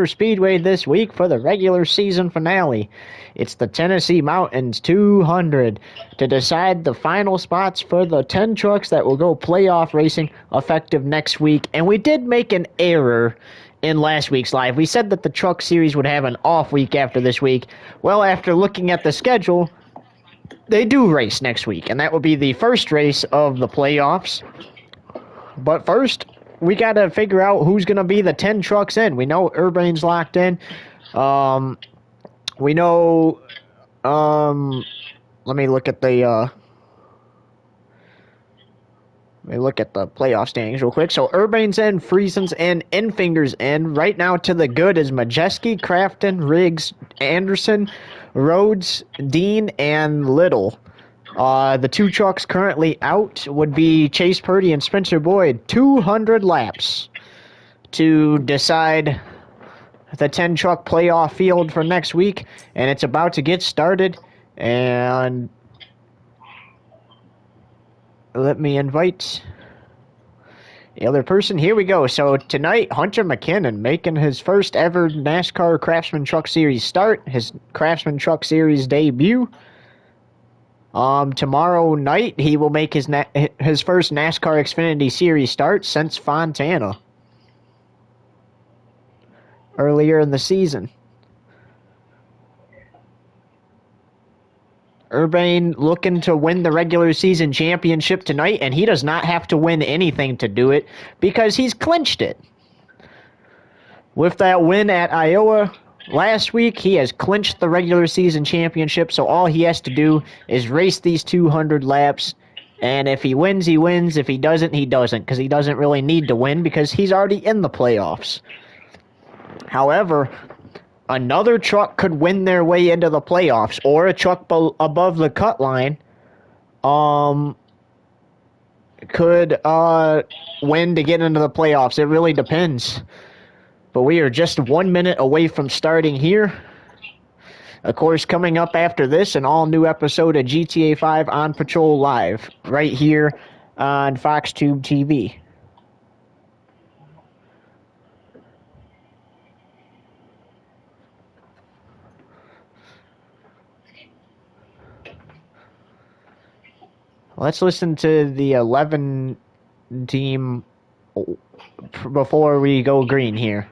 Speedway this week for the regular season finale. It's the Tennessee Mountains 200 to decide the final spots for the 10 trucks that will go playoff racing effective next week. And we did make an error in last week's live. We said that the truck series would have an off week after this week. Well, after looking at the schedule, they do race next week, and that will be the first race of the playoffs. But first, we got to figure out who's going to be the 10 trucks in. We know Urbane's locked in. We know, let me look at the playoff standings real quick. So Urbane's in, Friesen's in, Infinger's in. Right now to the good is Majeski, Crafton, Riggs, Anderson, Rhodes, Dean, and Little. The two trucks currently out would be Chase Purdy and Spencer Boyd. 200 laps to decide the 10-truck playoff field for next week, and it's about to get started. And let me invite the other person. Here we go. So tonight, Hunter McKinnon making his first ever NASCAR Craftsman Truck Series start, his Craftsman Truck Series debut. Tomorrow night, he will make his first NASCAR Xfinity Series start since Fontana earlier in the season. Urbane looking to win the regular season championship tonight, and he does not have to win anything to do it because he's clinched it. With that win at Iowa last week, he has clinched the regular season championship, so all he has to do is race these 200 laps, and if he wins, he wins. If he doesn't, he doesn't, because he doesn't really need to win because he's already in the playoffs. However, another truck could win their way into the playoffs, or a truck above the cut line could win to get into the playoffs. It really depends. But we are just 1 minute away from starting here. Of course, coming up after this, an all-new episode of GTA 5 On Patrol Live, right here on FoxTube TV. Let's listen to the 11 team before we go green here.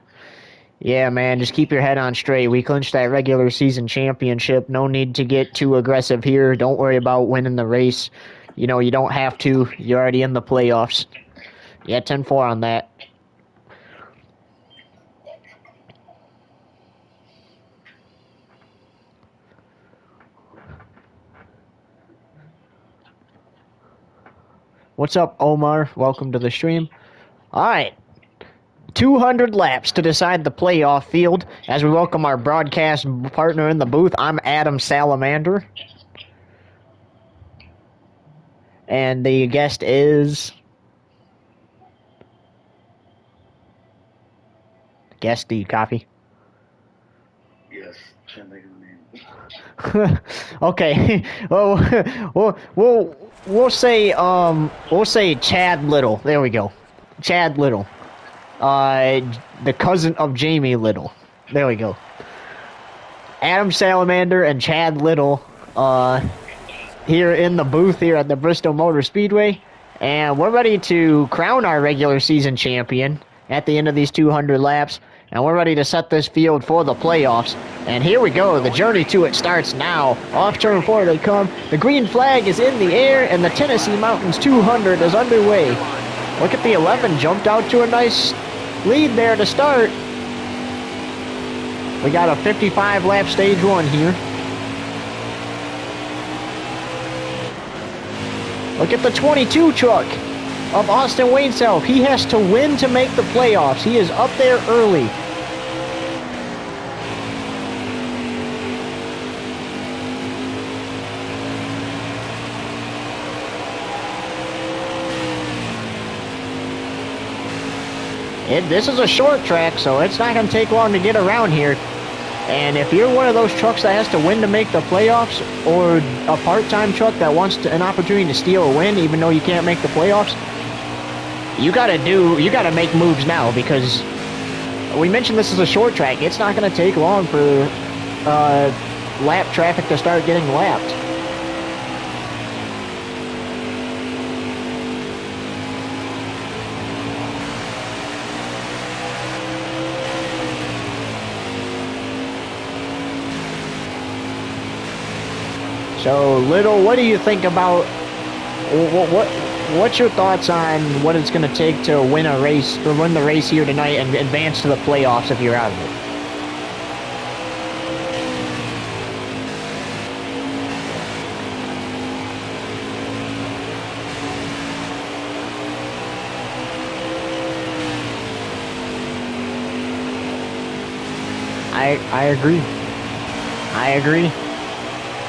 Yeah, man, just keep your head on straight. We clinched that regular season championship. No need to get too aggressive here. Don't worry about winning the race. You know, you don't have to. You're already in the playoffs. Yeah, 10-4 on that. What's up, Omar? Welcome to the stream. All right. 200 laps to decide the playoff field. As we welcome our broadcast partner in the booth, I'm Adam Salamander. And the guest is... Guest, do you copy? Yes, can't think of the name. Okay. We'll say Chad Little. There we go. Chad Little. The cousin of Jamie Little. There we go. Adam Salamander and Chad Little here in the booth here at the Bristol Motor Speedway. And we're ready to crown our regular season champion at the end of these 200 laps. And we're ready to set this field for the playoffs. And here we go. The journey to it starts now. Off turn 4 they come. The green flag is in the air, and the Tennessee Mountains 200 is underway. Look at the 11. Jumped out to a nice lead there to start. We got a 55-lap stage 1 here. Look at the 22 truck of Austin Wayneself. He has to win to make the playoffs. He is up there early. This is a short track, so it's not going to take long to get around here. And if you're one of those trucks that has to win to make the playoffs, or a part-time truck that wants an opportunity to steal a win even though you can't make the playoffs, you gotta make moves now, because we mentioned this is a short track. It's not going to take long for lap traffic to start getting lapped. So, Little, what do you think about what's your thoughts on what it's going to take to win a race or win the race here tonight and advance to the playoffs if you're out of it? I agree. I agree.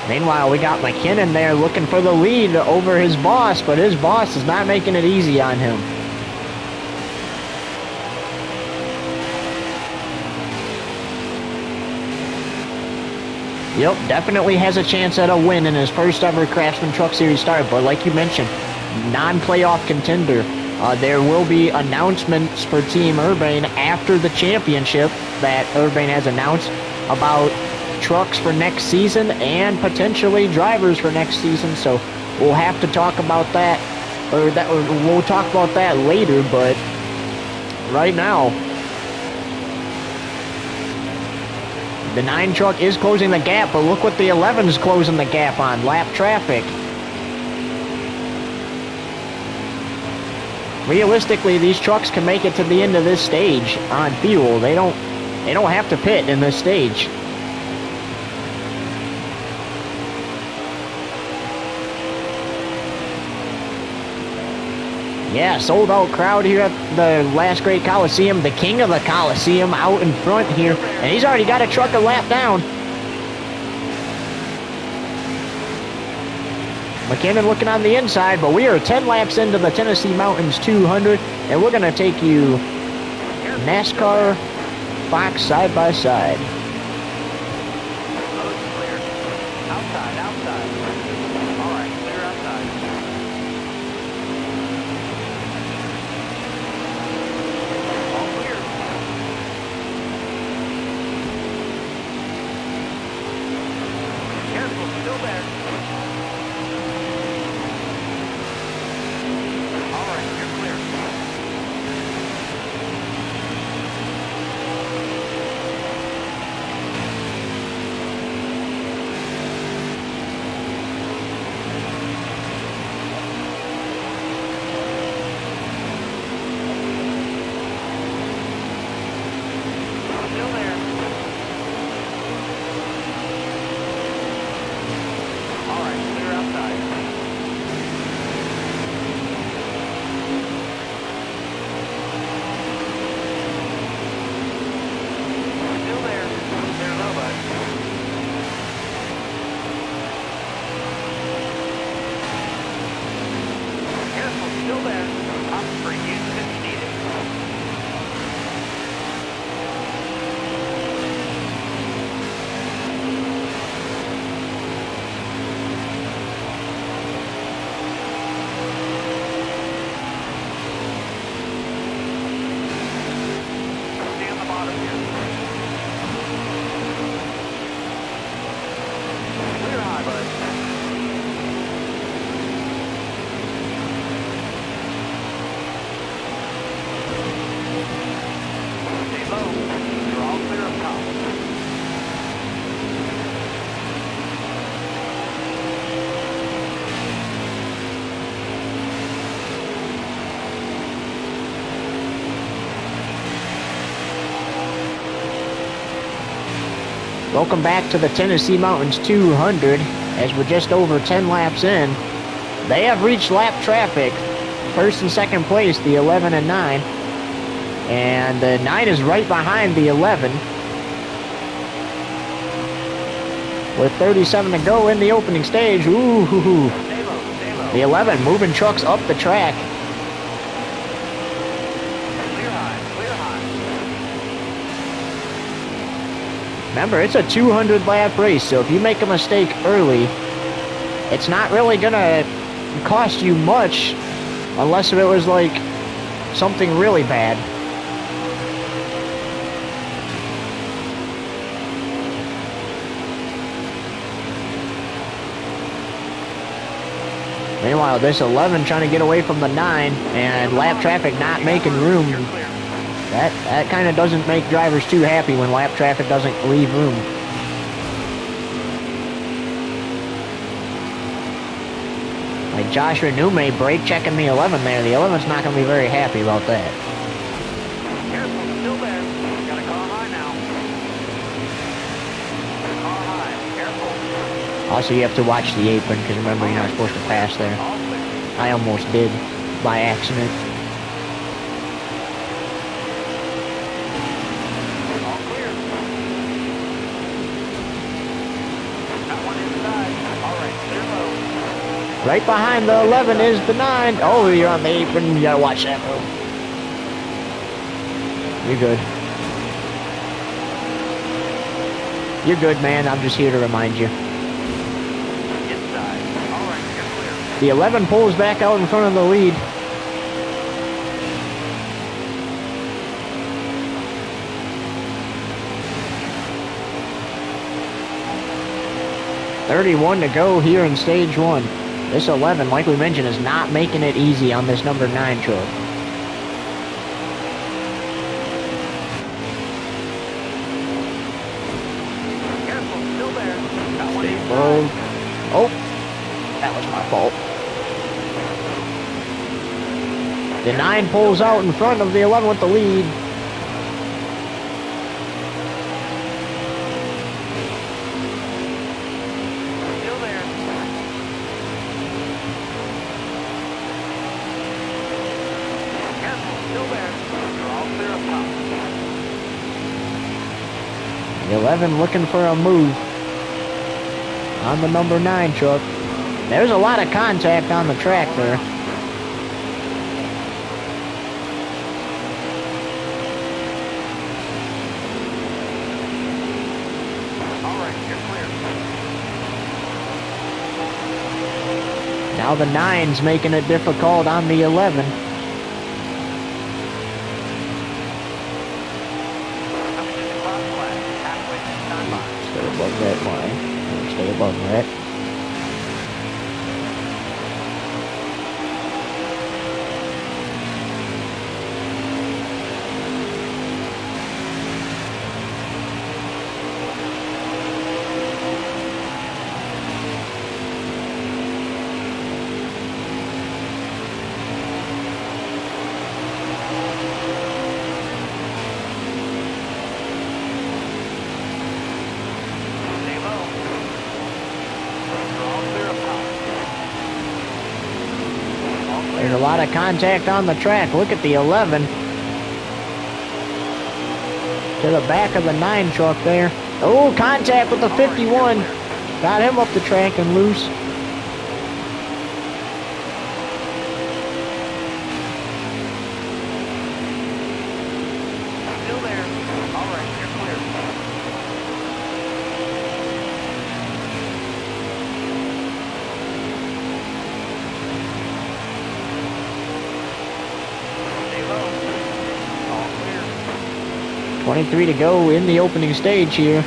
Meanwhile, we got McKinnon there looking for the lead over his boss, but his boss is not making it easy on him. Yep, definitely has a chance at a win in his first ever Craftsman Truck Series start, but like you mentioned, non-playoff contender. There will be announcements for Team Urbane after the championship that Urbane has announced about trucks for next season and potentially drivers for next season, so we'll have to talk about that, or we'll talk about that later, but right now the 9 truck is closing the gap, but look what the 11 is closing the gap on, lap traffic. Realistically, these trucks can make it to the end of this stage on fuel. They don't have to pit in this stage. Yeah, sold out crowd here at the last great Coliseum. The king of the Coliseum out in front here. And he's already got a truck a lap down. McKinnon looking on the inside, but we are 10 laps into the Tennessee Mountains 200. And we're going to take you NASCAR Fox side by side. Welcome back to the Tennessee Mountains 200 as we're just over 10 laps in. They have reached lap traffic. First and second place, the 11 and 9. And the 9 is right behind the 11. With 37 to go in the opening stage. Ooh, hoo, hoo. The 11 moving trucks up the track. Remember, it's a 200 lap race, so if you make a mistake early, it's not really gonna cost you much unless it was like something really bad. Meanwhile, this 11 trying to get away from the 9, and lap traffic not making room. That kind of doesn't make drivers too happy when lap traffic doesn't leave room. Like Josh Renume brake checking the 11 there. The 11's not going to be very happy about that. Careful, still there. Got a car high now. Car high, careful. Also, you have to watch the apron, because remember, you're not supposed to pass there. All clear. I almost did, by accident. All clear. Got one inside. All right, clear low. Right behind the 11 is the 9. Oh, you're on the apron. You gotta watch that move. You're good. You're good, man. I'm just here to remind you. Inside. All right, you're clear. The 11 pulls back out in front of the lead. .31 to go here in stage 1. This 11, like we mentioned, is not making it easy on this number 9 truck. Careful, still there. Got one inside. Oh, that was my fault. The 9 pulls out in front of the 11 with the lead. Still there. Careful, still there. You're all clear up top. The 11 looking for a move on the number 9 truck. There's a lot of contact on the track there. All right, you're clear. Now the 9's making it difficult on the 11. Coming in the cross flag. Halfway this time. Stay above that line. Stay above that. Stay low. You're all clear up top. All There's clear. a lot of contact on the track. Look at the 11. To the back of the 9 truck there. Oh, contact with the 51. Got him up the track and loose. Still there. All right, you're clear. Stay low. All clear. 23 to go in the opening stage here.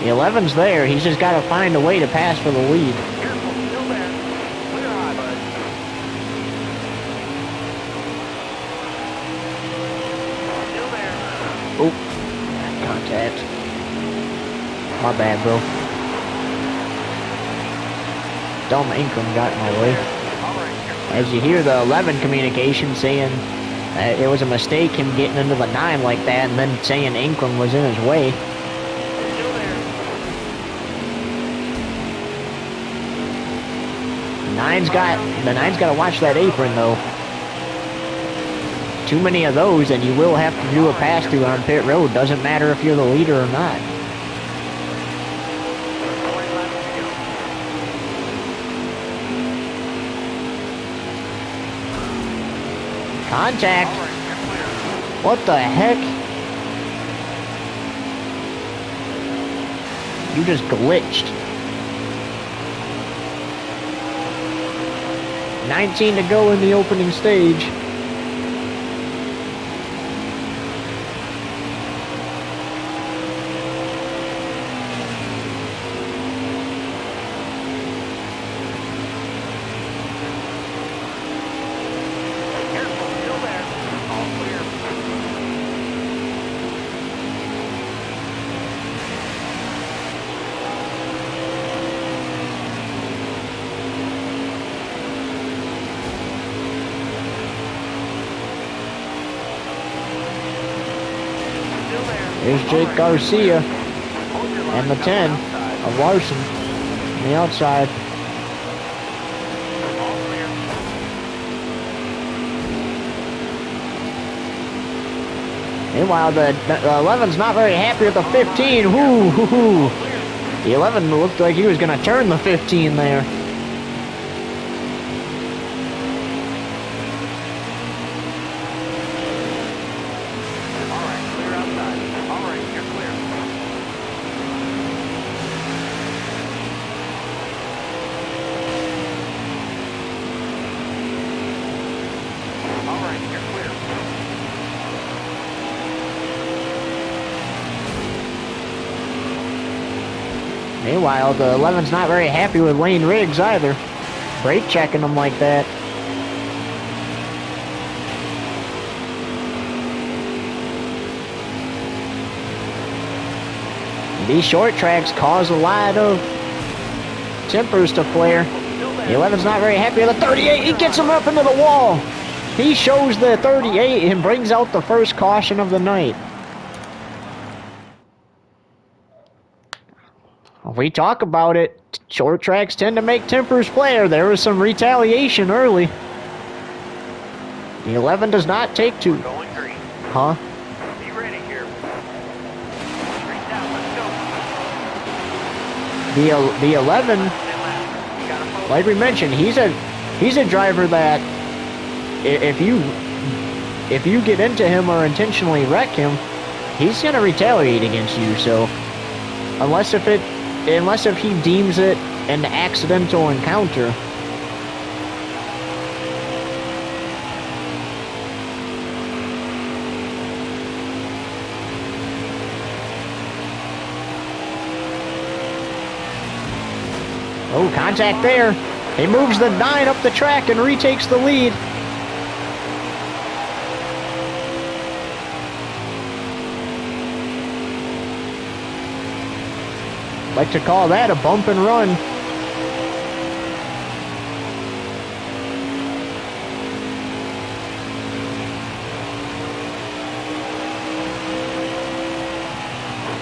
The 11's there. He's just got to find a way to pass for the lead. Careful, still there. Clear high, bud. Still there. Oh, contact. My bad, bro. Dumb Ingram got in my way. All right, you're clear. As you hear the 11 communication saying it was a mistake him getting into the 9 like that, and then saying Ingram was in his way. Still there. The 9's got to watch that apron though. Too many of those, and you will have to do a pass through on pit road. Doesn't matter if you're the leader or not. 20 laps to go. Contact. All right, you're clear. What the heck? You just glitched. 19 to go in the opening stage. Here's Jake Garcia and the 10 of Larson on the outside. Meanwhile, the 11's not very happy with the 15. Whoo, hoo, hoo. The 11 looked like he was going to turn the 15 there. Meanwhile, the 11's not very happy with Lane Riggs either. Brake checking him like that. These short tracks cause a lot of tempers to flare. The 11's not very happy with the 38. He gets him up into the wall. He shows the 38 and brings out the first caution of the night. We talk about it. Short tracks tend to make tempers flare. There was some retaliation early. The 11 does not take to. Going green. Huh? Be ready here. Straight down, let's go. The 11, like we mentioned, he's a driver that if you get into him or intentionally wreck him, he's gonna retaliate against you. So unless if he deems it an accidental encounter. Oh, contact there. He moves the 9 up the track and retakes the lead. Like to call that a bump and run.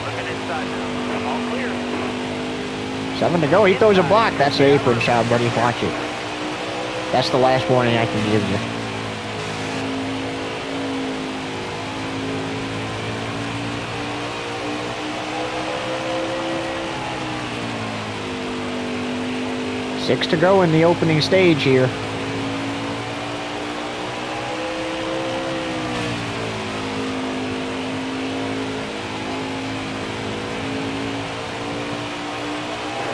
Looking inside now. All clear. 7 to go. He throws a block. That's the apron shot, buddy. Watch it. That's the last warning I can give you. Six to go in the opening stage here.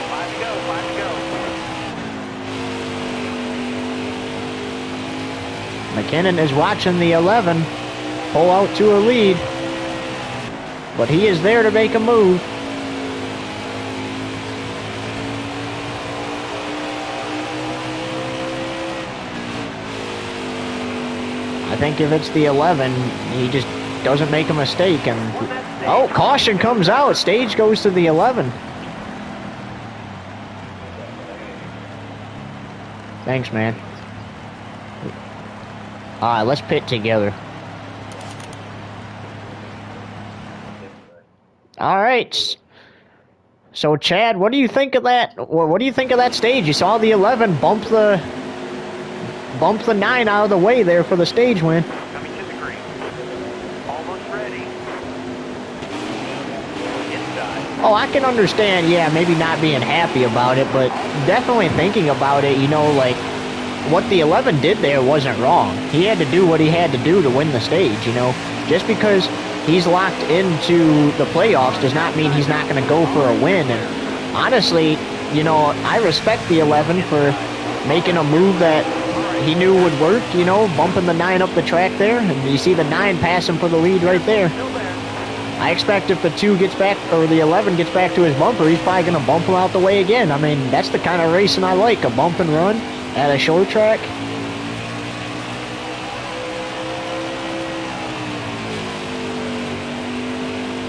Five to go. McKinnon is watching the 11 pull out to a lead, but he is there to make a move. I think if it's the 11, he just doesn't make a mistake. And oh, caution comes out. Stage goes to the 11. Thanks, man. All right, let's pit together. All right. So, Chad, what do you think of that? What do you think of that stage? You saw the 11 bump the 9 out of the way there for the stage win. Coming to the green. Almost ready. Inside. Oh, I can understand, yeah, maybe not being happy about it, but definitely thinking about it, you know, like, what the 11 did there wasn't wrong. He had to do what he had to do to win the stage, you know. Just because he's locked into the playoffs does not mean he's not going to go for a win. And honestly, you know, I respect the 11 for making a move that he knew would work, you know, bumping the 9 up the track there. And you see the 9 passing for the lead right there. I expect if the 2 gets back, or the 11 gets back to his bumper, he's probably going to bump him out the way again. I mean, that's the kind of racing I like, a bump and run at a short track.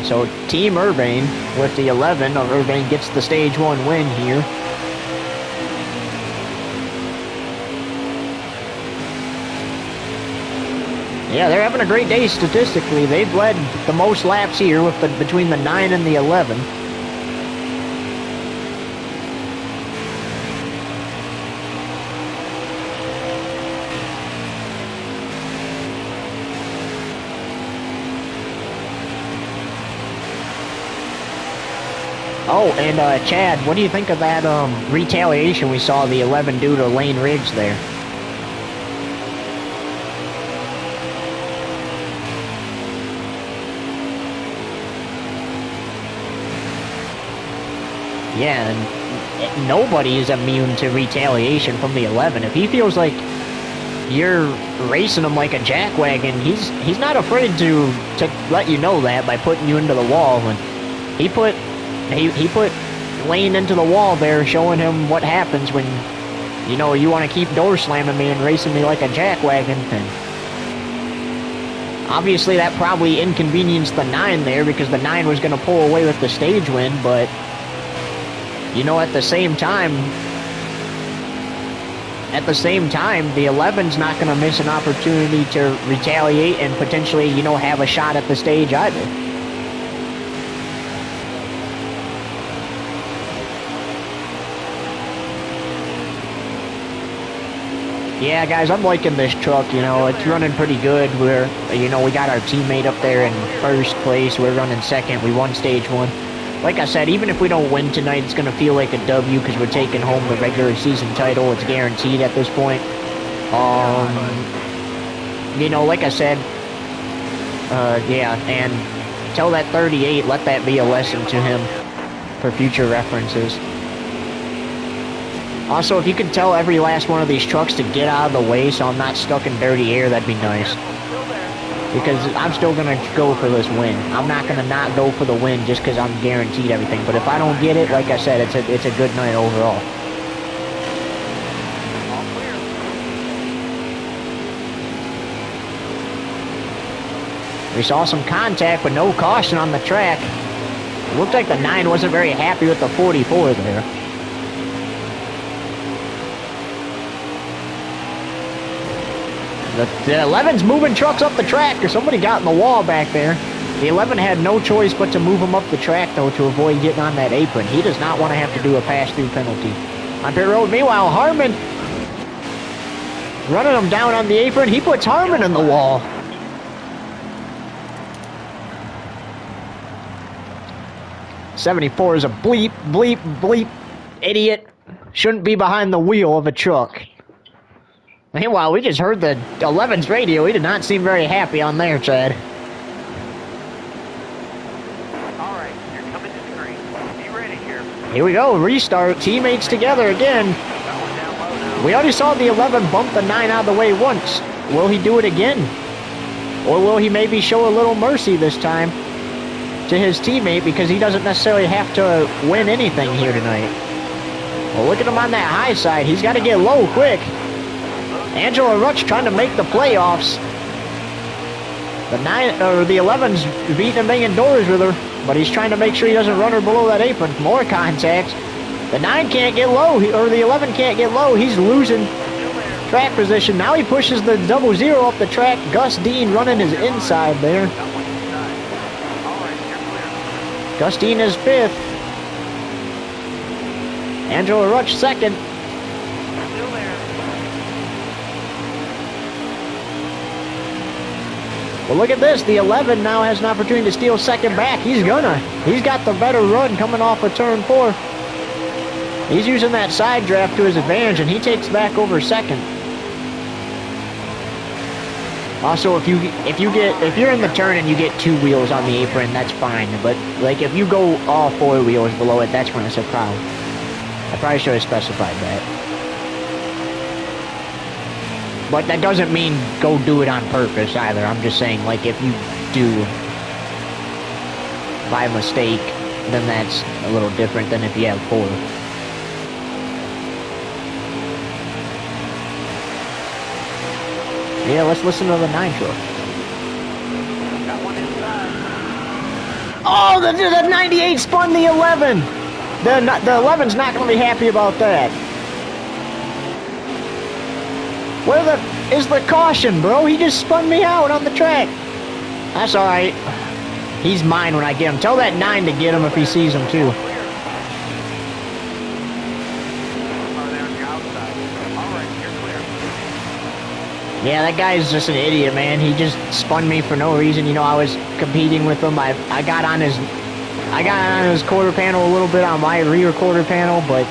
So Team Urbane with the 11, Urbane gets the stage 1 win here. Yeah, they're having a great day statistically. They've led the most laps here with between the 9 and the 11. Oh, and Chad, what do you think of that retaliation we saw the 11 do to Lane Riggs there? Yeah, and nobody is immune to retaliation from the 11. If he feels like you're racing him like a jackwagon, he's not afraid to let you know that by putting you into the wall. And he put Lane into the wall there, showing him what happens when, you know, you want to keep door slamming me and racing me like a jackwagon. And obviously that probably inconvenienced the 9 there, because the 9 was going to pull away with the stage win, but you know, at the same time, the 11's not going to miss an opportunity to retaliate and potentially, you know, have a shot at the stage either. Yeah, guys, I'm liking this truck, you know, it's running pretty good. We got our teammate up there in first place. We're running second. We won stage 1. Like I said, even if we don't win tonight, it's going to feel like a W because we're taking home the regular season title. It's guaranteed at this point. You know, like I said, yeah, and tell that 38, let that be a lesson to him for future references. Also, if you could tell every last one of these trucks to get out of the way so I'm not stuck in dirty air, that'd be nice. Because I'm still going to go for this win. I'm not going to not go for the win just because I'm guaranteed everything. But if I don't get it, like I said, it's a good night overall. We saw some contact, but no caution on the track. It looked like the 9 wasn't very happy with the 44 there. The 11's moving trucks up the track, or somebody got in the wall back there. The 11 had no choice but to move him up the track, though, to avoid getting on that apron. He does not want to have to do a pass-through penalty on pit road. Meanwhile, Harmon running him down on the apron. He puts Harmon in the wall. '74 is a bleep, bleep, bleep idiot. Shouldn't be behind the wheel of a truck. Meanwhile, we just heard the 11's radio. He did not seem very happy on there, Chad. All right, you're coming to the green. Be ready here. Here we go, restart. Teammates together again. We already saw the 11 bump the 9 out of the way once. Will he do it again? Or will he maybe show a little mercy this time to his teammate because he doesn't necessarily have to win anything here tonight? Well, look at him on that high side. He's got to get low quick. Angela Rutsch trying to make the playoffs. The 11's beating him indoors with her, but he's trying to make sure he doesn't run her below that apron. More contact. The 9 can't get low, or the 11 can't get low. He's losing track position. Now he pushes the 00 up the track. Gus Dean running his inside there. Gus Dean is 5th. Angela Rutsch 2nd. Well, look at this. The 11 now has an opportunity to steal 2nd back. He's got the better run coming off of turn 4. He's using that side draft to his advantage, and he takes back over 2nd. Also, if you're in the turn and you get 2 wheels on the apron, that's fine. But like if you go all 4 wheels below it, that's when it's a problem. I probably should have specified that. But that doesn't mean go do it on purpose either. I'm just saying, like, if you do by mistake, then that's a little different than if you have 4. Yeah, let's listen to the 9 truck. Got one inside. Oh, the 98 spun the 11! The 11's not going to be happy about that. is the caution, bro. He just spun me out on the track. That's all right. He's mine when I get him. Tell that 9 to get him if he sees him, too. Yeah, that guy's just an idiot, man. He just spun me for no reason. You know, I was competing with him. I got on his quarter panel a little bit on my rear quarter panel, but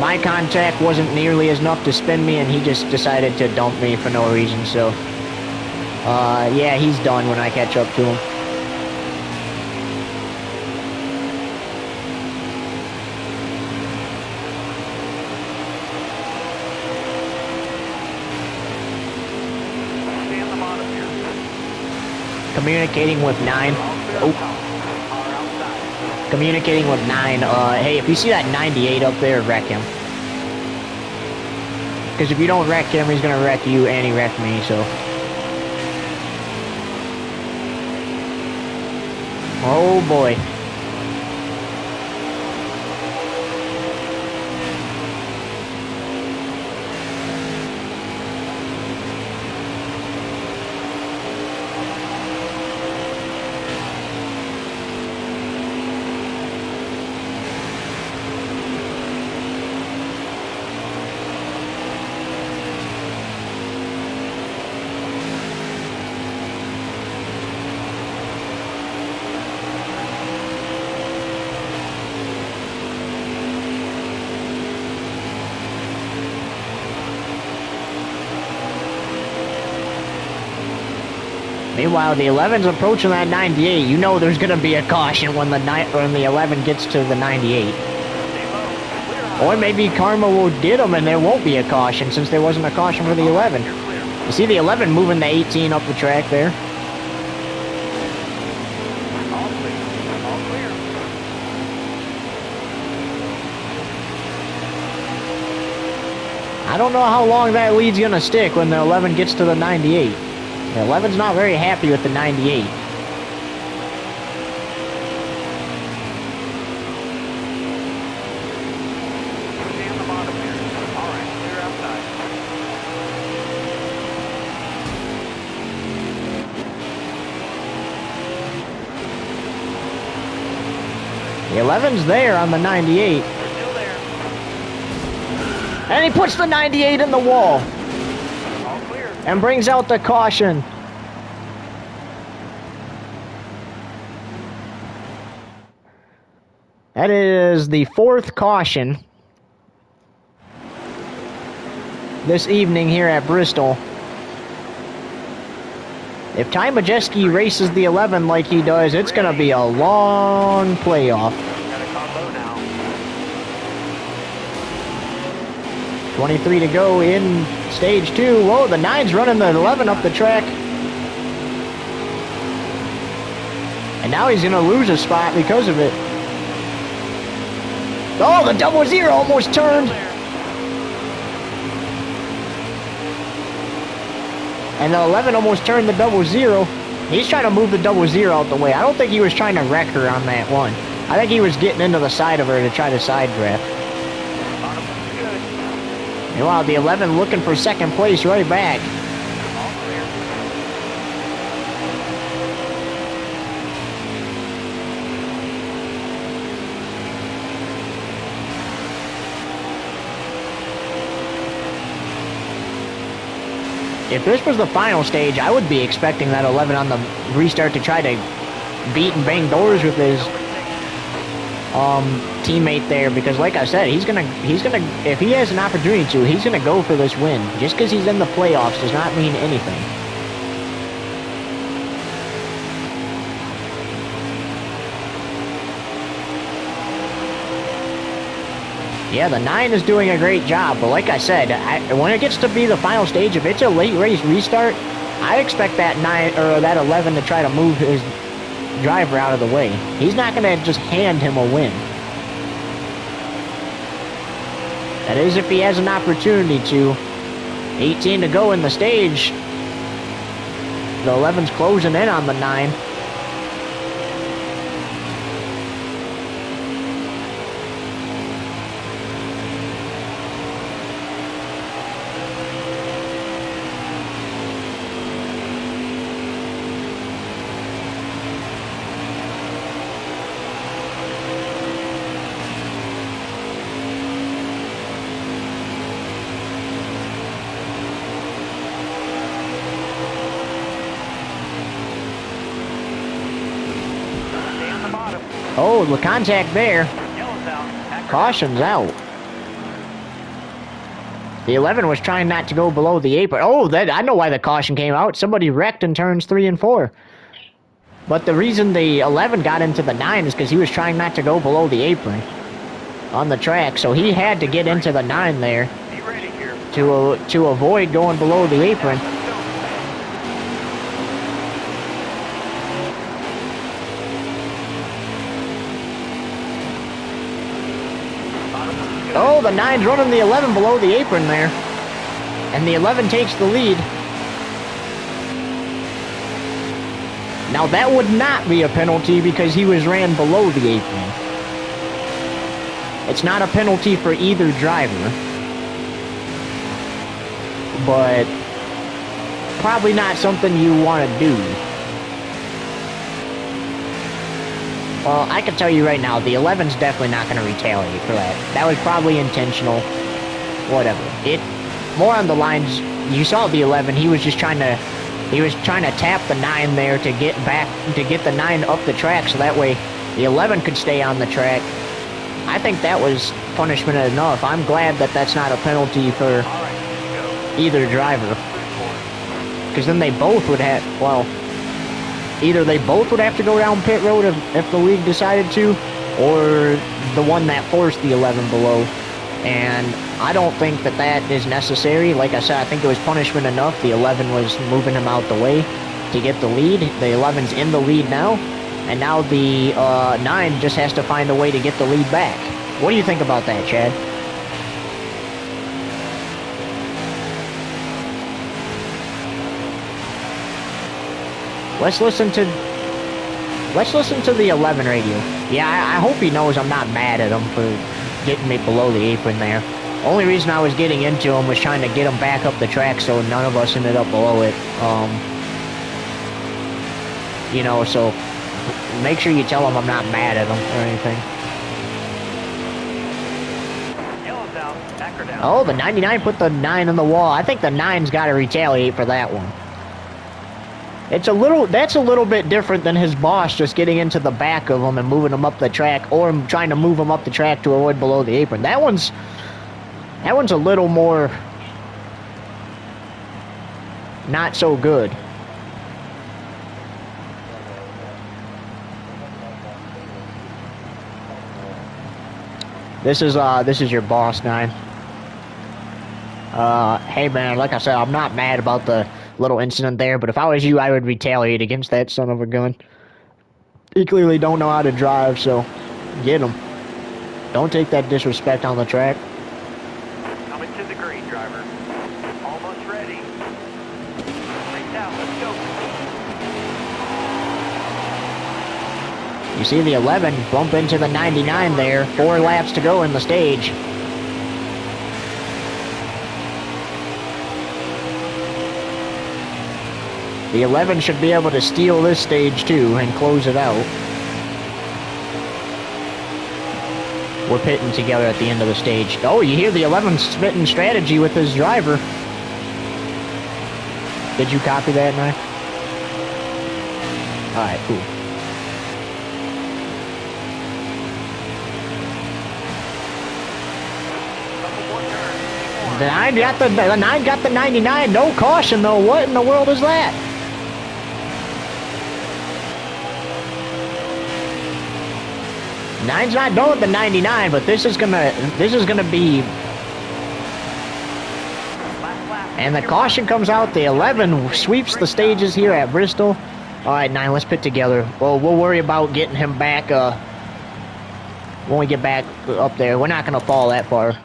my contact wasn't nearly as enough to spin me, and he just decided to dump me for no reason. So, yeah, he's done when I catch up to him. Communicating with 9. Oh. Communicating with 9. Hey, if you see that 98 up there, wreck him. Because if you don't wreck him, he's going to wreck you, and he wrecked me, so. Oh, boy. Meanwhile, the 11's approaching that 98. You know there's going to be a caution when the 11 gets to the 98. Or maybe Karma will get him and there won't be a caution since there wasn't a caution for the 11. You see the 11 moving the 18 up the track there? I don't know how long that lead's going to stick when the 11 gets to the 98. The 11's not very happy with the 98. The 11's there on the 98. They're still there. And he puts the 98 in the wall. All clear. And brings out the caution. That is the 4th caution this evening here at Bristol. If Ty Majeski races the 11 like he does, it's going to be a long playoff. Got a combo now. 23 to go in stage 2. Whoa, the 9's running the 11 up the track. And now he's going to lose a spot because of it. Oh, the 00 almost turned. And the 11 almost turned the 00. He's trying to move the 00 out the way. I don't think he was trying to wreck her on that one. I think he was getting into the side of her to try to side draft. Meanwhile, the 11 looking for second place right back. If this was the final stage, I would be expecting that 11 on the restart to try to beat and bang doors with his teammate there, because like I said, he's gonna if he has an opportunity to, he's gonna go for this win. Just because he's in the playoffs does not mean anything. Yeah, the 9 is doing a great job, but like I said, when it gets to be the final stage, if it's a late race restart, I expect that 9 or that 11 to try to move his driver out of the way. He's not going to just hand him a win. That is if he has an opportunity to. 18 to go in the stage. The 11's closing in on the 9. bottom. Oh, the contact there. Yellow's out. Packer Caution's out. The 11 was trying not to go below the apron. Oh, I know why the caution came out. Somebody wrecked in turns 3 and 4. But the reason the 11 got into the 9 is because he was trying not to go below the apron on the track. So he had to get into the 9 there Be ready here. to avoid going below the apron. Oh, the 9's running the 11 below the apron there. And the 11 takes the lead. Now that would not be a penalty because he was ran below the apron. It's not a penalty for either driver. But probably not something you want to do. Well, I can tell you right now, the 11's definitely not going to retaliate for that. That was probably intentional. Whatever. More on the lines, you saw the 11, he was trying to tap the 9 there to get the 9 up the track so that way the 11 could stay on the track. I think that was punishment enough. I'm glad that that's not a penalty for either driver. Because then they both would have, well, either they both would have to go down pit road if the league decided to, or the one that forced the 11 below. And I don't think that is necessary. Like I said, I think it was punishment enough. The 11 was moving him out the way to get the lead. The 11's in the lead now. And now the 9 just has to find a way to get the lead back. What do you think about that, Chad? Let's listen to the 11 radio. Yeah, I hope he knows I'm not mad at him for getting me below the apron there. Only reason I was getting into him was trying to get him back up the track so none of us ended up below it. You know, so make sure you tell him I'm not mad at him or anything. Yellow's out. Packer down. Oh, the 99 put the 9 in the wall. I think the 9's got to retaliate for that one. That's a little bit different than his boss just getting into the back of him and moving him up the track, or trying to move him up the track to avoid below the apron. That one's a little more not so good. This is your boss, 9. Hey man, like I said, I'm not mad about the little incident there, but if I was you, I would retaliate against that son of a gun. He clearly don't know how to drive, so get him. Don't take that disrespect on the track. Coming to the green, driver. Almost ready. Race out, let's go. You see the 11 bump into the 99 there. 4 laps to go in the stage. The 11 should be able to steal this stage too and close it out. We're pitting together at the end of the stage. Oh, you hear the 11 spitting strategy with his driver. Did you copy that, Knife? Alright, cool. The 9 got the 99. No caution though. What in the world is that? Nine's not done with the 99, but this is gonna be. And the caution comes out. The 11 sweeps the stages here at Bristol. All right, 9. Let's pit together. Well, we'll worry about getting him back when we get back up there. We're not gonna fall that far.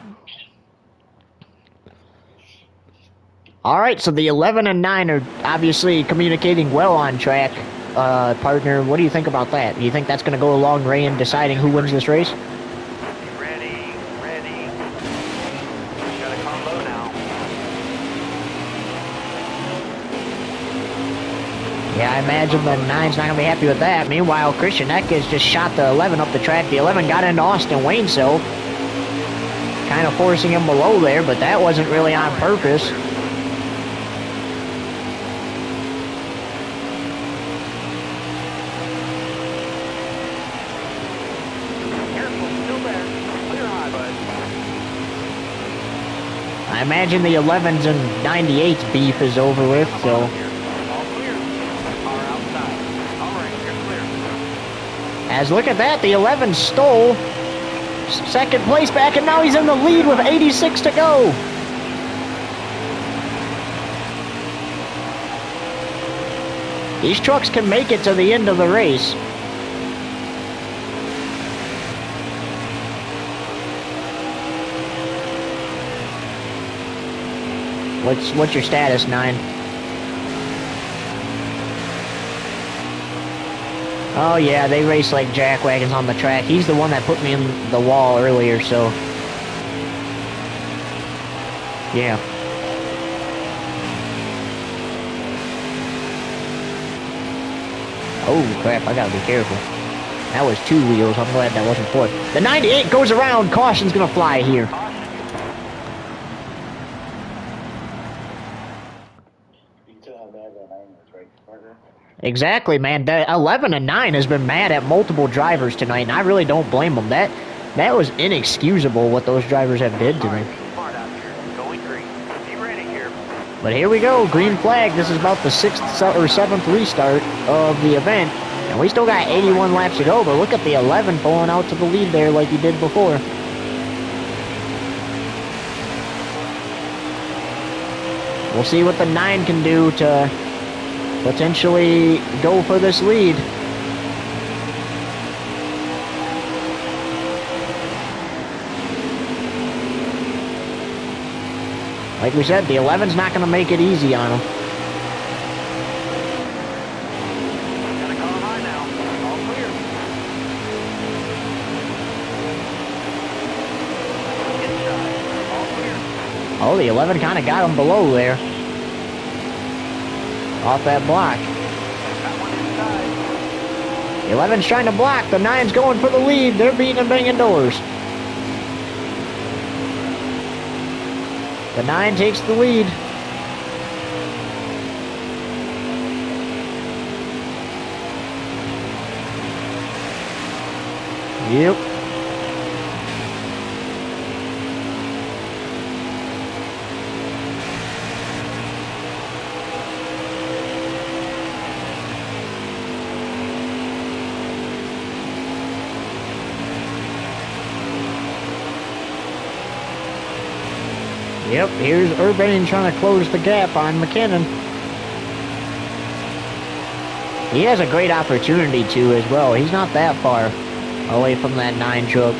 All right, so the 11 and 9 are obviously communicating well on track. Partner, what do you think about that? Do you think that's going to go a long way in deciding who wins this race? Ready. Got a combo now. Yeah, I imagine the 9's not going to be happy with that. Meanwhile, Christian Eckes just shot the 11 up the track. The 11 got into Austin Wainsell, kind of forcing him below there, but that wasn't really on purpose. I imagine the 11s and 98s beef is over with, so... All clear. Car outside. All right, you're clear. As look at that, the 11 stole second place back, and now he's in the lead with 86 to go. These trucks can make it to the end of the race. What's your status, 9? Oh yeah, they race like jackwagons on the track. He's the one that put me in the wall earlier, so... Yeah. Oh crap, I gotta be careful. That was 2 wheels, I'm glad that wasn't 4. The 98 goes around, caution's gonna fly here. Exactly, man. The 11 and 9 has been mad at multiple drivers tonight, and I really don't blame them. That was inexcusable what those drivers have did to me. Smart out here. Going green. Be ready here. But here we go, green flag. This is about the 6th or 7th restart of the event, and we still got 81 laps to go. But look at the 11 pulling out to the lead there like he did before. We'll see what the 9 can do to potentially go for this lead. Like we said, the 11's not going to make it easy on him. Got a car high now. All clear. Inside. All clear. Oh, the 11 kind of got him below there. Off that block. Got one inside. The 11's trying to block. The 9's going for the lead. They're beating and banging doors. The 9 takes the lead. Yep. Yep, here's Urbane trying to close the gap on McKinnon. He has a great opportunity to as well. He's not that far away from that 9 truck.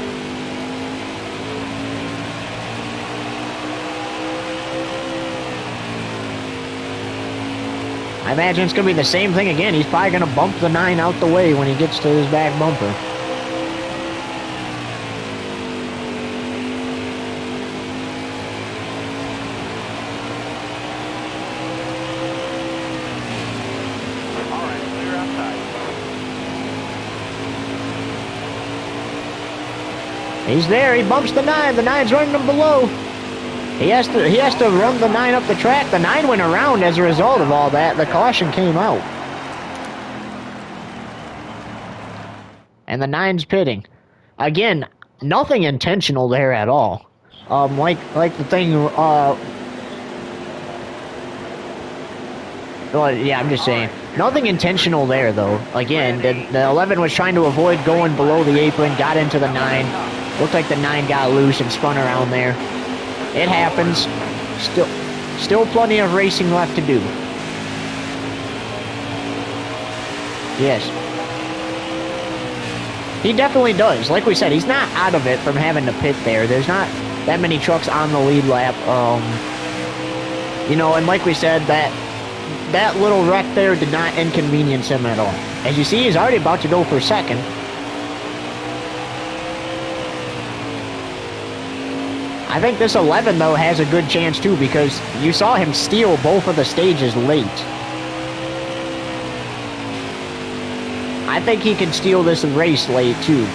I imagine it's going to be the same thing again. He's probably going to bump the 9 out the way when he gets to his back bumper. He's there. He bumps the 9. The 9's running him below. He has to run the 9 up the track. The 9 went around as a result of all that. The caution came out. And the 9's pitting. Again, nothing intentional there at all. Like the thing, well, yeah, I'm just saying. Nothing intentional there, though. Again, the 11 was trying to avoid going below the apron, got into the 9. Looked like the 9 got loose and spun around there. It happens. Still plenty of racing left to do. Yes. He definitely does. Like we said, he's not out of it from having to pit there. There's not that many trucks on the lead lap. You know, and like we said, that little wreck there did not inconvenience him at all. As you see, he's already about to go for second. I think this 11, though, has a good chance, too, because you saw him steal both of the stages late. I think he can steal this race late, too.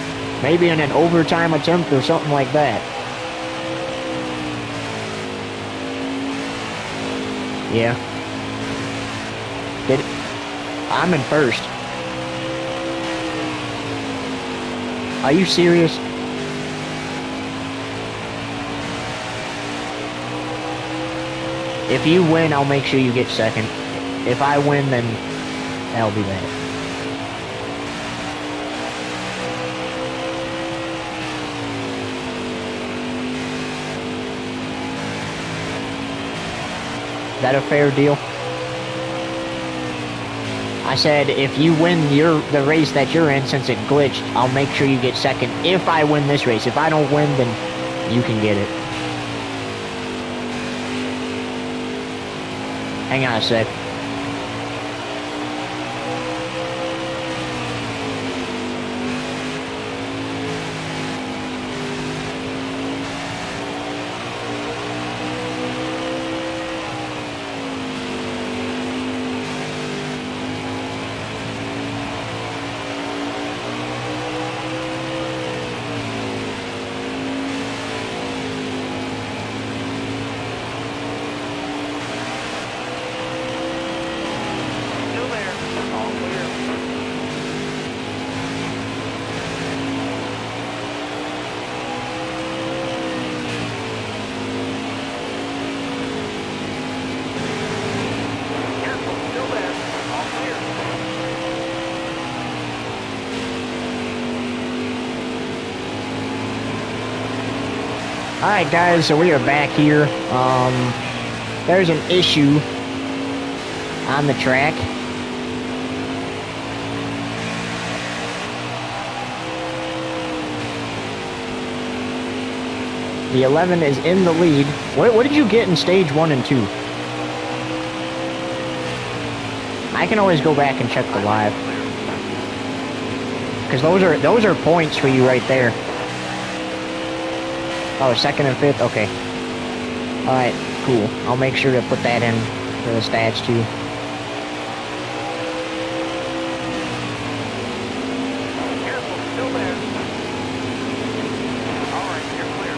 Maybe in an overtime attempt or something like that. Yeah. I'm in first. Are you serious? If you win, I'll make sure you get second. If I win, then that'll be that. Is that a fair deal? I said if you win the race that you're in, since it glitched, I'll make sure you get second if I win this race. If I don't win, then you can get it. Hang on a sec. Still there. All clear. Careful. Still there. All clear. Alright guys, so we are back here. There's an issue on the track. The 11 is in the lead. What did you get in stage 1 and 2? I can always go back and check the live. Because those are points for you right there. Oh, second and fifth? Okay. Alright, cool. I'll make sure to put that in for the stats too. Careful. Still there. All right. You're clear.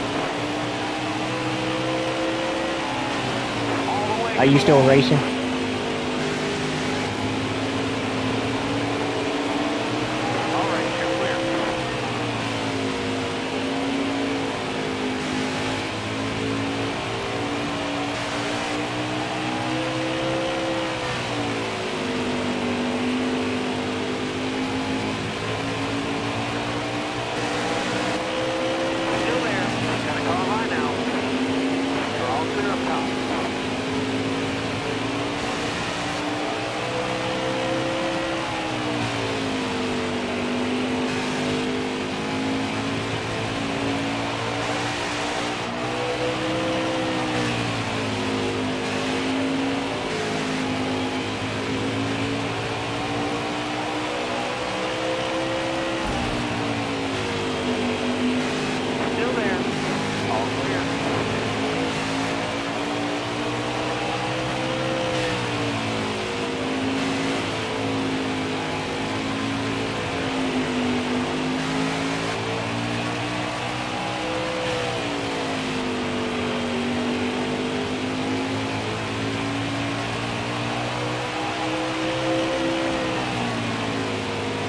All the way. Are you still racing? All right. You're clear. Still there. Got a car line now. You're all clear up top. Still there. All clear.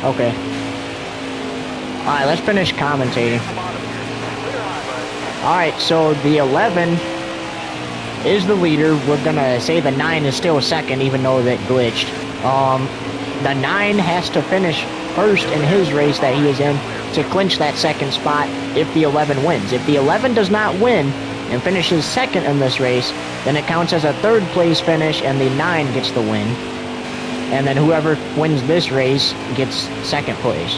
Okay. Alright, let's finish commentating. Come on up here. Clear high, bud. Alright, so the 11 is the leader. We're gonna say the 9 is still second, even though that glitched. The 9 has to finish first in his race that he is in to clinch that second spot if the 11 wins. If the 11 does not win and finishes second in this race, then it counts as a third place finish and the 9 gets the win. And then whoever wins this race gets second place.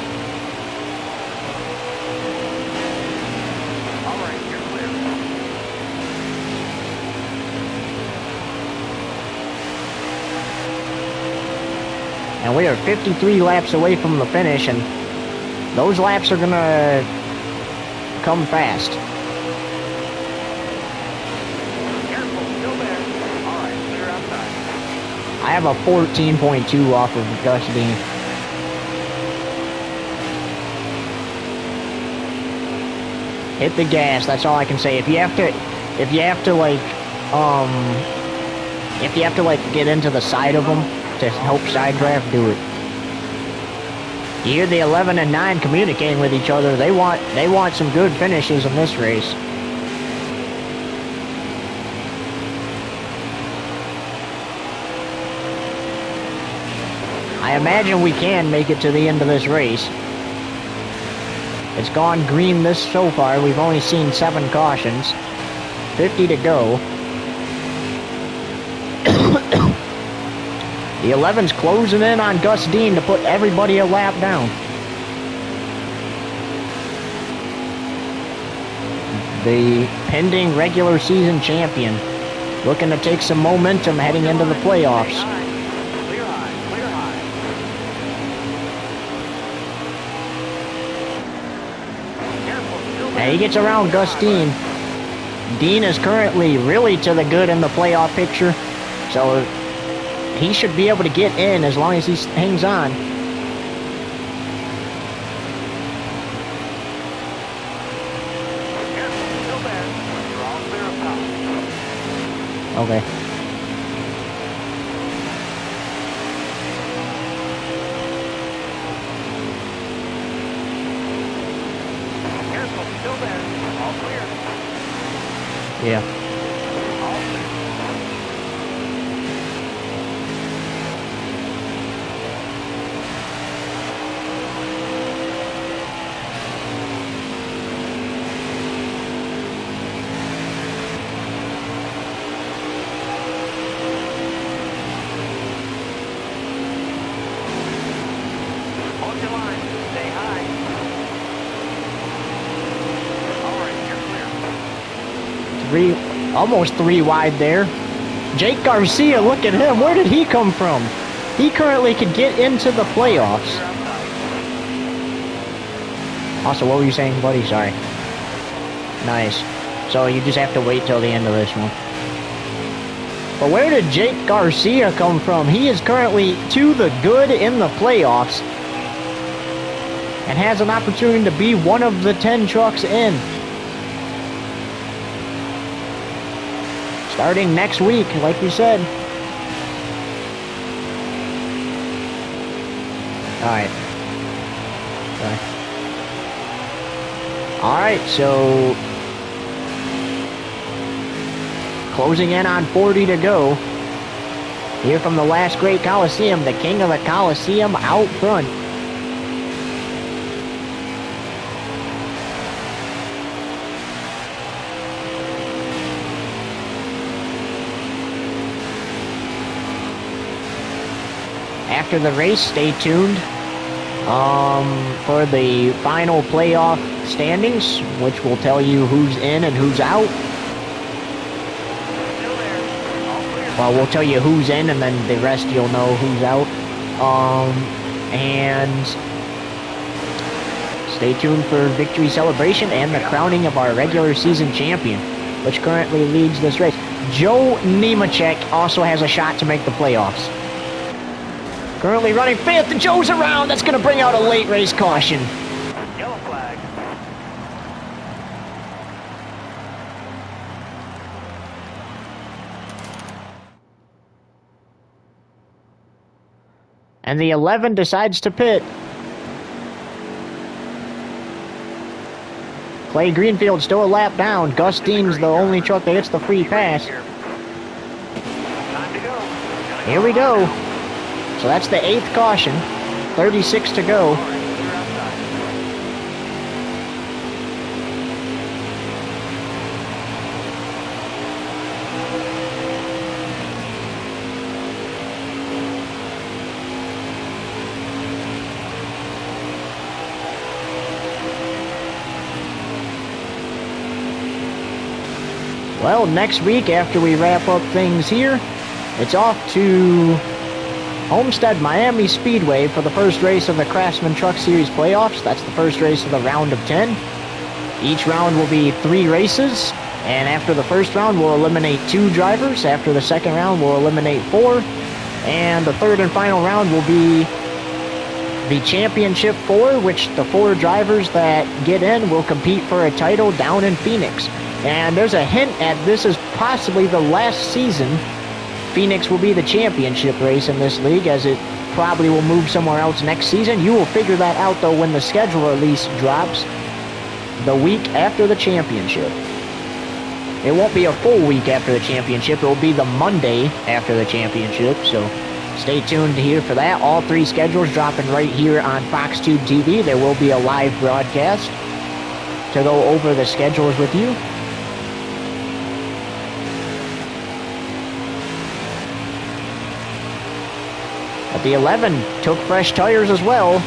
All right. You're clear. And we are 53 laps away from the finish, and those laps are gonna come fast. Careful. Still there. All right. Clear outside. I have a 14.2 off of Gus Dean. Hit the gas, that's all I can say. If you have to like get into the side of them to help side draft, do it. You hear the 11 and 9 communicating with each other. They want some good finishes in this race. I imagine we can make it to the end of this race. It's gone green this so far. We've only seen 7 cautions. 50 to go. The 11's closing in on Gus Dean to put everybody a lap down. The pending regular season champion, looking to take some momentum heading into the playoffs. Clear high, clear high. Careful, still And there. he gets around Gus Dean. Dean is currently really to the good in the playoff picture, so he should be able to get in as long as he hangs on. Careful, still there. You're all clear up top. Okay. Careful, still there. All clear. Yeah. All clear. Hold your line. Stay high. All right, you're clear. Almost three wide there. Jake Garcia, look at him. Where did he come from? He currently could get into the playoffs. Clear outside. Also, what were you saying, buddy? Sorry. Nice. So you just have to wait till the end of this one. But where did Jake Garcia come from? He is currently to the good in the playoffs and has an opportunity to be one of the 10 trucks in. Starting next week, like we said. Alright. Alright, so closing in on 40 to go. Here from the last great Coliseum, the king of the Coliseum out front. After the race, stay tuned for the final playoff standings, which will tell you who's in and who's out. Still there. All clear. Well, we'll tell you who's in, and then the rest you'll know who's out. And stay tuned for victory celebration and the crowning of our regular season champion, which currently leads this race. Joe Nemechek also has a shot to make the playoffs. Currently running 5th, and Joe's around. That's going to bring out a late race caution. Yellow flag. And the 11 decides to pit. Clay Greenfield still a lap down. Gus Dean's the only truck that gets the free pass. Here. Time to go. Here we go. So that's the 8th caution. 36 to go. All right, clear outside. Well, next week after we wrap up things here, it's off to Homestead Miami Speedway for the first race of the Craftsman Truck Series playoffs. That's the first race of the round of 10. Each round will be 3 races, and after the first round we'll eliminate 2 drivers. After the second round we'll eliminate 4, and the third and final round will be the Championship 4, which the 4 drivers that get in will compete for a title down in Phoenix. And there's a hint at this is possibly the last season Phoenix will be the championship race in this league, as it probably will move somewhere else next season. You will figure that out, though, when the schedule release drops the week after the championship. It won't be a full week after the championship. It will be the Monday after the championship, so Stay tuned here for that. All 3 schedules dropping right here on Fox Tube TV. There will be a live broadcast to go over the schedules with you. But the 11 took fresh tires as well.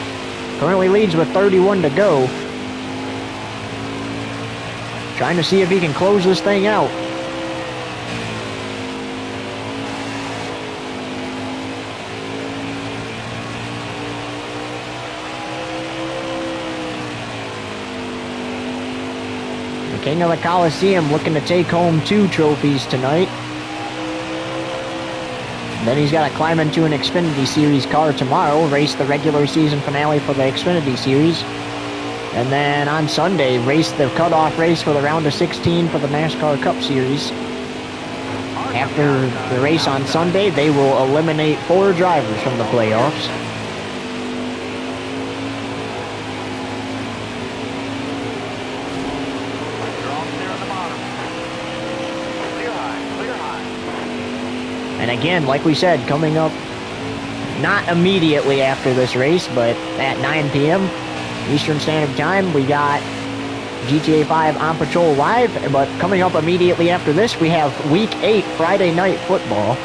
Currently leads with 31 to go. Trying to see if he can close this thing out. The King of the Coliseum looking to take home 2 trophies tonight. Then he's got to climb into an Xfinity Series car tomorrow, race the regular season finale for the Xfinity Series. And then on Sunday, race the cutoff race for the round of 16 for the NASCAR Cup Series. After the race on Sunday, they will eliminate 4 drivers from the playoffs. And again, like we said, coming up not immediately after this race, but at 9 p.m. Eastern Standard Time, we got GTA 5 On Patrol Live. But coming up immediately after this, we have Week 8 Friday Night Football.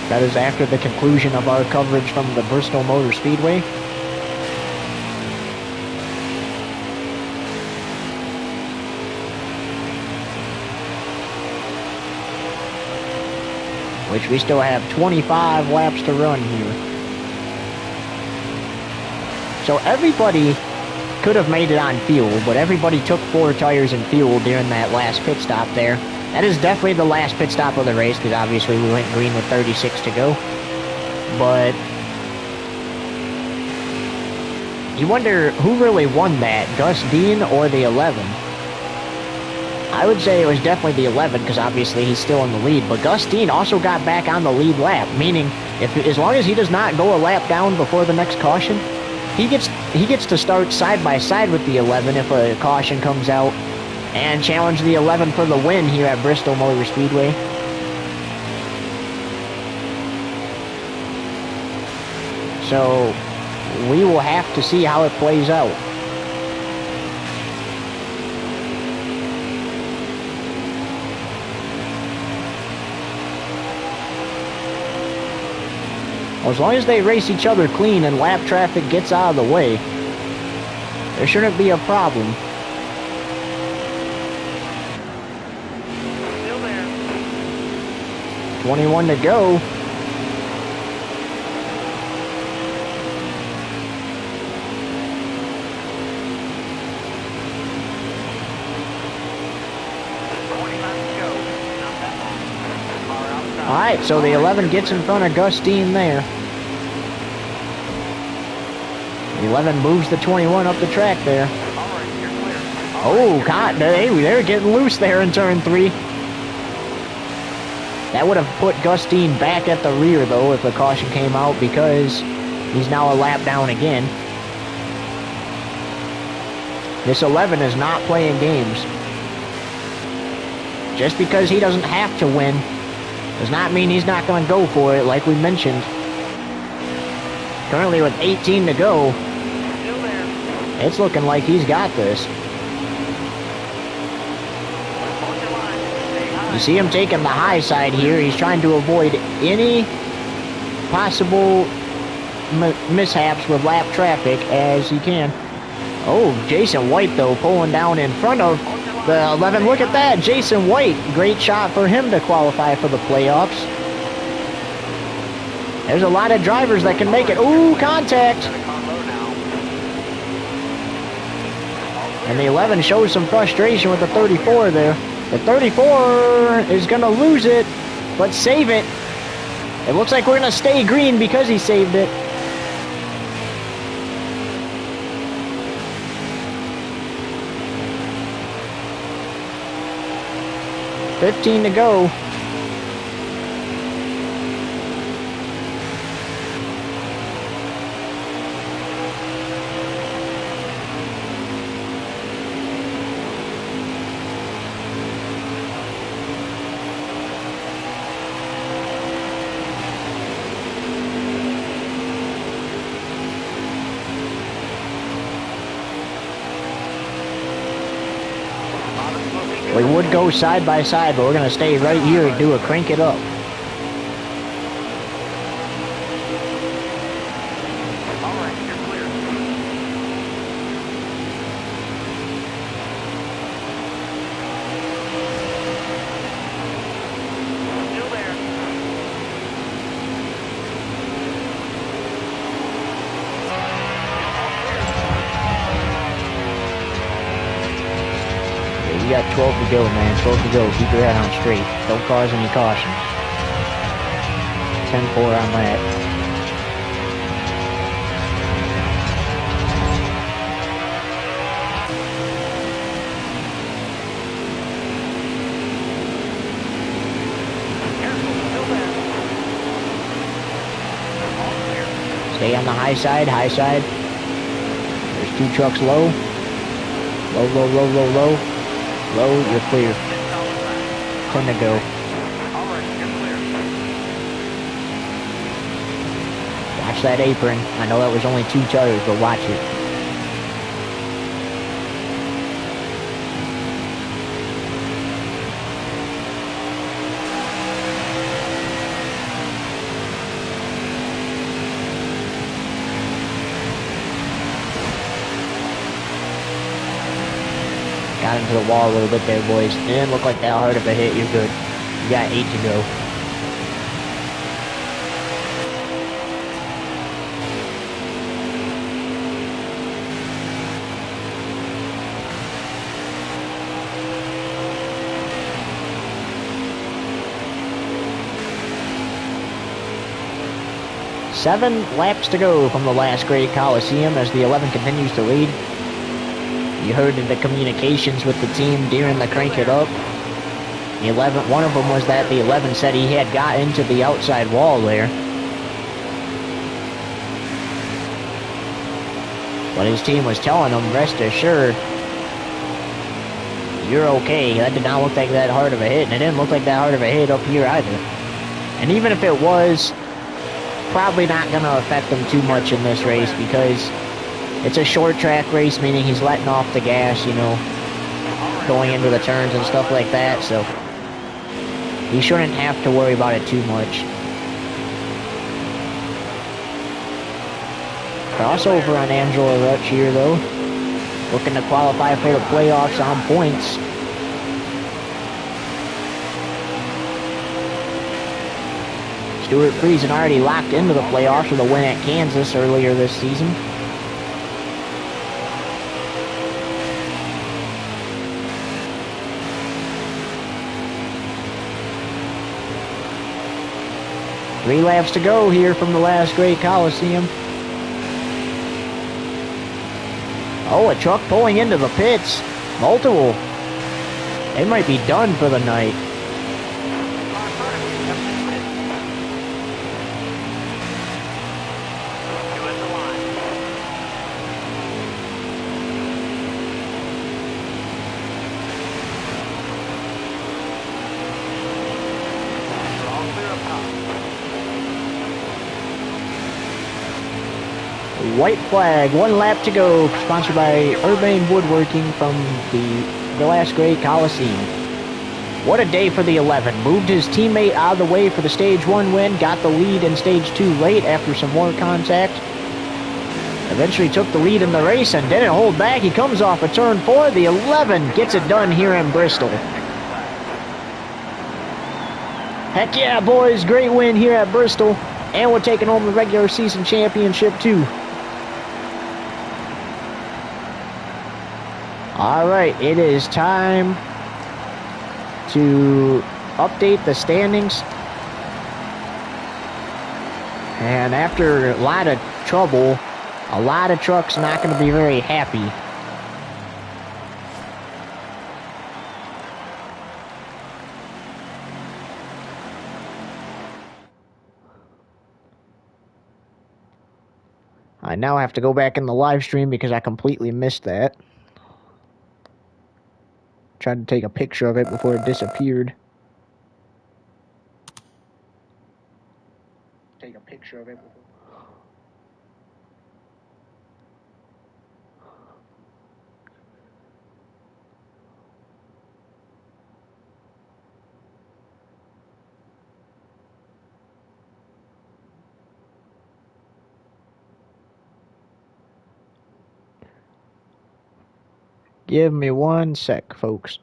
That is after the conclusion of our coverage from the Bristol Motor Speedway. Which we still have 25 laps to run here. So everybody could have made it on fuel, but everybody took 4 tires and fuel during that last pit stop there. That is definitely the last pit stop of the race, because obviously we went green with 36 to go. But you wonder who really won that, Gus Dean or the 11? I would say it was definitely the 11, because obviously he's still in the lead. But Gus Dean also got back on the lead lap, meaning as long as he does not go a lap down before the next caution, he gets to start side by side with the 11 if a caution comes out, and challenge the 11 for the win here at Bristol Motor Speedway. So we will have to see how it plays out. Well, as long as they race each other clean and lap traffic gets out of the way, there shouldn't be a problem. Still there. 21 to go. Alright, so the 11 gets in front of Gus Dean there. The 11 moves the 21 up the track there. Oh, God, they're getting loose there in turn 3. That would have put Gus Dean back at the rear, though, if the caution came out, because he's now a lap down again. This 11 is not playing games. Just because he doesn't have to win does not mean he's not going to go for it, like we mentioned. Currently with 18 to go, it's looking like he's got this. You see him taking the high side here. He's trying to avoid any possible mishaps with lap traffic as he can. Oh, Jason White, though, pulling down in front of the 11. Look at that, Jason White. Great shot for him to qualify for the playoffs. There's a lot of drivers that can make it. Ooh, contact. And the 11 shows some frustration with the 34 there. The 34 is going to lose it, but save it. It looks like we're going to stay green because he saved it. 15 to go. We would go side by side, but we're going to stay right here and do a crank it up. All right, you're clear. Still there. You got 12 to go, man. 12 to go. Keep your head on straight. Don't cause any caution. 10-4 on that. Careful, still there. All clear. Stay on the high side, high side. There's 2 trucks low. Low, low, low, low, low. Low, you're clear. 10 to go. All right, you're clear. Watch that apron. I know that was only 2 tires, but watch it. Got into the wall a little bit there, boys. Didn't look like that hard of a hit. You're good. You got 8 to go. Seven laps to go from the last grade Coliseum as the 11 continues to lead. You heard in the communications with the team during the crank it up. The 11, one of them was that the 11 said he had got into the outside wall there. But his team was telling him, rest assured, you're okay. That did not look like that hard of a hit, and it didn't look like that hard of a hit up here either. And even if it was, probably not going to affect him too much in this race because it's a short track race, meaning he's letting off the gas, you know, going into the turns and stuff like that, so he shouldn't have to worry about it too much. Crossover on Angela Rutch here, though. Looking to qualify for the playoffs on points. Stuart Friesen already locked into the playoffs with a win at Kansas earlier this season. Three laps to go here from the last great Coliseum. Oh, a truck pulling into the pits. Multiple. They might be done for the night. White flag, 1 lap to go, sponsored by Urbane Woodworking from the last great Coliseum. What a day for the 11. Moved his teammate out of the way for the Stage 1 win, got the lead in Stage 2 late after some more contact. Eventually took the lead in the race and didn't hold back. He comes off a turn 4. The 11 gets it done here in Bristol. Heck yeah, boys, great win here at Bristol. And we're taking home the regular season championship too. Alright, it is time to update the standings. And after a lot of trouble, a lot of trucks not going to be very happy. I now have to go back in the live stream because I completely missed that. Tried to take a picture of it before it disappeared. Take a picture of it before... Give me 1 sec, folks.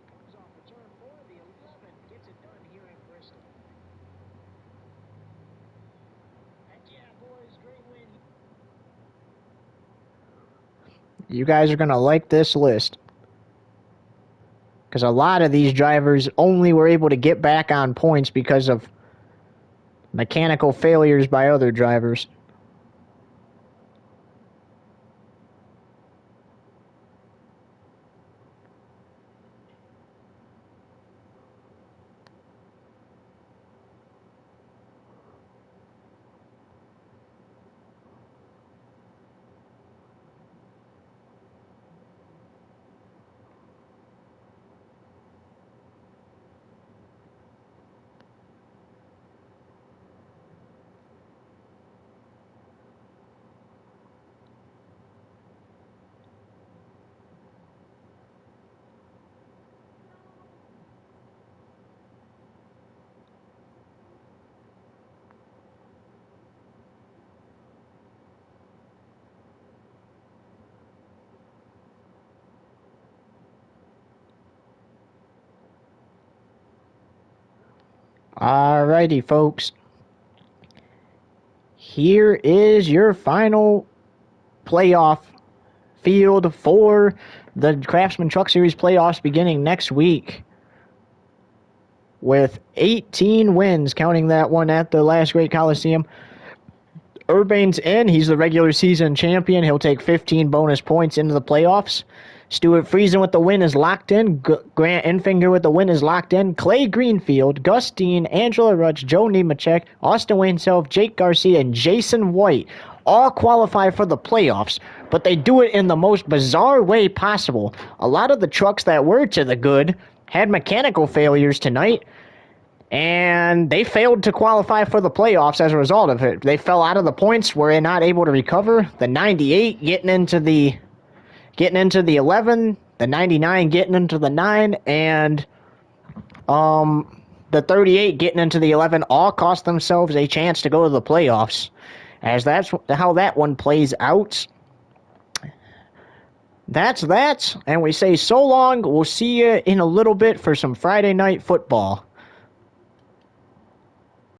Comes off the turn 4, the 11 gets it done here in Bristol. Heck yeah, boys, great win. You guys are going to like this list. Because a lot of these drivers only were able to get back on points because of mechanical failures by other drivers. Alrighty, folks. Here is your final playoff field for the Craftsman Truck Series playoffs beginning next week. With 18 wins, counting that one at the last Great Coliseum. Urbane's in. He's the regular season champion. He'll take 15 bonus points into the playoffs. Stuart Friesen with the win is locked in. Grant Enfinger with the win is locked in. Clay Greenfield, Gus Dean, Angela Rutsch, Joe Nemechek, Austin Wayne Self, Jake Garcia, and Jason White all qualify for the playoffs, but they do it in the most bizarre way possible. A lot of the trucks that were to the good had mechanical failures tonight, and they failed to qualify for the playoffs as a result of it. They fell out of the points, were not able to recover. The 98 getting into the 11, the 99 getting into the 9, and the 38 getting into the 11 all cost themselves a chance to go to the playoffs. As that's how that one plays out. That's that, and we say so long. We'll see you in a little bit for some Friday night football.